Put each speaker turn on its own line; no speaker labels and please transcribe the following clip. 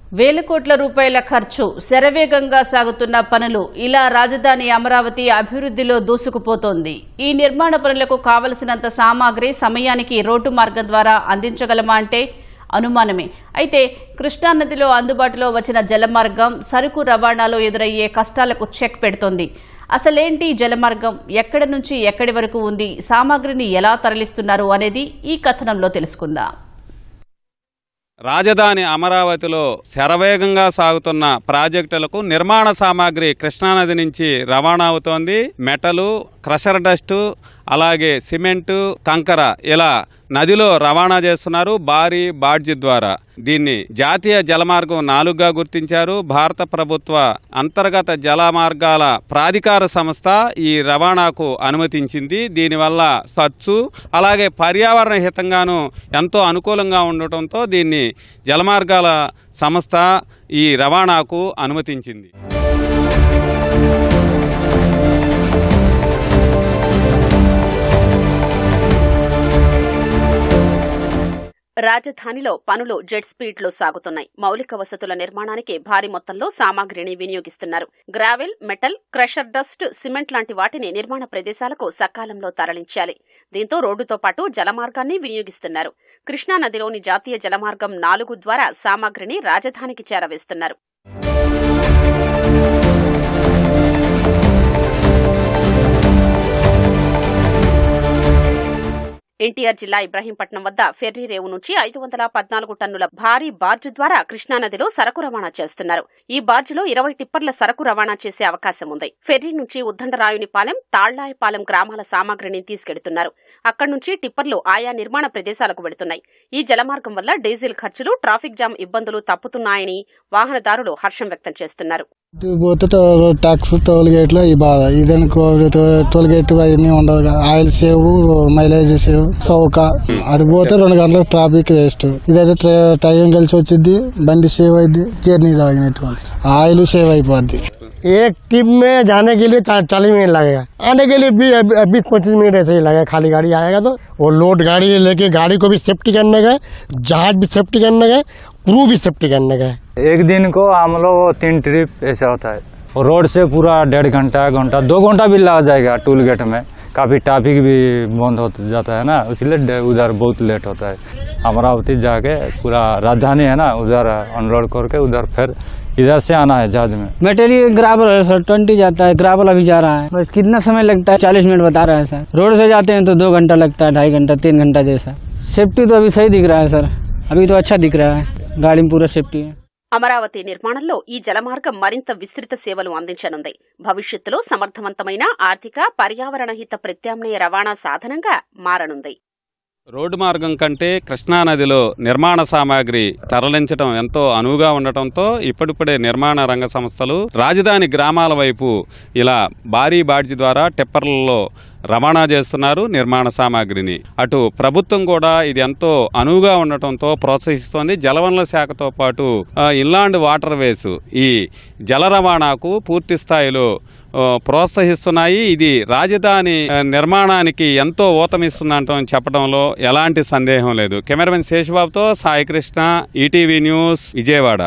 వేల కోట్ల రూపాయల ఖర్చు, శరవేగంగా సాగుతున్న పనులు, ఇలా రాజధాని అమరావతి అభివృద్ధిలో దూసుకుపోతోంది. ఈ నిర్మాణ పనులకు కావలసినంత సామాగ్రి సమయానికి రోడ్డు మార్గం ద్వారా అందించగలమా అంటే అనుమానమే. అయితే కృష్ణానదిలో అందుబాటులో వచ్చిన జలమార్గం సరుకు రవాణాలో ఎదురయ్యే కష్టాలకు చెక్ పెడుతోంది. అసలేంటి జలమార్గం, ఎక్కడి నుంచి ఎక్కడి వరకు ఉంది, సామాగ్రిని ఎలా తరలిస్తున్నారు అనేది ఈ కథనంలో తెలుసుకుందాం.
రాజధాని అమరావతిలో శరవేగంగా సాగుతున్న ప్రాజెక్టులకు నిర్మాణ సామాగ్రి కృష్ణానది నుంచి రవాణా అవుతోంది. మెటలు, క్రషర్ డస్టు, అలాగే సిమెంటు, కంకర ఇలా నదిలో రవాణా చేస్తున్నారు భారీ బాడ్జి ద్వారా. దీన్ని జాతీయ జలమార్గం 4గా గుర్తించారు. భారత ప్రభుత్వ అంతర్గత జలమార్గాల ప్రాధికార సంస్థ ఈ రవాణాకు అనుమతించింది. దీనివల్ల ఖర్చు అలాగే పర్యావరణ హితంగాను ఎంతో అనుకూలంగా ఉండటంతో దీన్ని జలమార్గాల సంస్థ ఈ రవాణాకు అనుమతించింది.
రాజధానిలో పనులు జెట్ స్పీడ్ లో సాగుతున్నాయి. మౌలిక వసతుల నిర్మాణానికి భారీ మొత్తంలో సామాగ్రిని వినియోగిస్తున్నారు. Gravel, metal, crusher dust, cement లాంటి వాటిని నిర్మాణ ప్రదేశాలకు సకాలంలో తరలించాలి. దీంతో రోడ్డుతో పాటు జలమార్గాన్ని వినియోగిస్తున్నారు. కృష్ణానదిలోని జాతీయ జలమార్గం 4 ద్వారా సామాగ్రిని రాజధానికి చేరవేస్తున్నారు. ఎన్టీఆర్ జిల్లా ఇబ్రహీంపట్నం వద్ద ఫెర్రీ రేవు నుంచి 514 టన్నుల భారీ బార్జు ద్వారా కృష్ణానదిలో సరకు రవాణా చేస్తున్నారు. ఈ బార్జులో 20 టిప్పర్ల సరకు రవాణా చేసే అవకాశం ఉంది. ఫెర్రీ నుంచి ఉద్దండరాయునిపాలెం, తాళ్లాయపాలెం గ్రామాల సామాగ్రిని తీసుకెడుతున్నారు. అక్కడి నుంచి టిప్పర్లు ఆయా నిర్మాణ ప్రదేశాలకు వెళుతున్నాయి. ఈ జలమార్గం వల్ల డీజిల్ ఖర్చులు, ట్రాఫిక్ జామ్ ఇబ్బందులు తప్పుతున్నాయని వాహనదారులు హర్షం వ్యక్తం చేస్తున్నారు.
ట్యాక్స్ టోల్ గేట్లు ఈ బాధ, ఇదని టోల్ గేట్ అవన్నీ ఉండదు. ఆయిల్ సేవ్, మైలేజ్ సేవ్, సౌక అడిపోతే 2 గంటల ట్రాఫిక్ వేస్ట్. ఇదైతే టైం కలిసి వచ్చింది, బండి సేవ్ అయింది, జర్నీ సాగినట్టు ఆయిల్ సేవ్ అయిపోద్ది.
एक ट्रिप में जाने के लिए 40 मिनट लगेगा, आने के लिए 20-25 मिनट ऐसे ही लगेगा. खाली गाड़ी आएगा तो वो लोड गाड़ी लेके गाड़ी को भी सेफ्टी करने का, जहाज भी सेफ्टी करने का, क्रू भी सेफ्टी करने का.
एक दिन को हम लोग 3 ट्रिप ऐसा होता है. रोड से पूरा 1.5 घंटा 2 घंटा भी लग जाएगा. टूल गेट में काफ़ी ट्रैफिक भी बंद हो जाता है ना, इसलिए उधर बहुत लेट होता है. अमरावती जाके पूरा राजधानी है ना, उधर अनलोड करके उधर फिर इधर से आना है जहाज में.
मटेरियल ग्रावल है सर, 20 जाता है, ग्रावल अभी जा रहा है. बस कितना समय लगता है? 40 मिनट बता रहा है सर. रोड से जाते हैं तो 2 घंटा लगता है, 2.5 घंटा 3 घंटा जैसा. सेफ्टी तो अभी सही दिख रहा है सर, अभी तो अच्छा दिख रहा है, गाड़ी में पूरा सेफ्टी है.
అమరావతి నిర్మాణంలో ఈ జలమార్గం మరింత విస్తృత సేవలు అందించనుంది. భవిష్యత్తులో సమర్థవంతమైన ఆర్థిక, పర్యావరణ హిత ప్రత్యామ్నాయ రవాణా సాధనంగా మారనుంది.
రోడ్డు మార్గం కంటే కృష్ణానదిలో నిర్మాణ సామాగ్రి తరలించడం ఎంతో అనువుగా ఉండటంతో ఇప్పుడిప్పుడే నిర్మాణ రంగ సంస్థలు రాజధాని గ్రామాల వైపు ఇలా భారీ బాడ్జి ద్వారా టిప్పర్లలో రవాణా చేస్తున్నారు నిర్మాణ సామాగ్రిని. అటు ప్రభుత్వం కూడా ఇది ఎంతో అనువుగా ఉండటంతో ప్రోత్సహిస్తోంది. జలవనరుల శాఖతో పాటు ఇన్లాండ్ వాటర్ వేస్ ఈ జల రవాణాకు పూర్తి స్థాయిలో ప్రోత్సహిస్తున్నాయి. ఇది రాజధాని నిర్మాణానికి ఎంతో ఊతమిస్తుందంటని చెప్పడంలో ఎలాంటి సందేహం లేదు. కెమెరామెన్ శేషబాబుతో సాయి కృష్ణ, ఈటీవీ న్యూస్, విజయవాడ.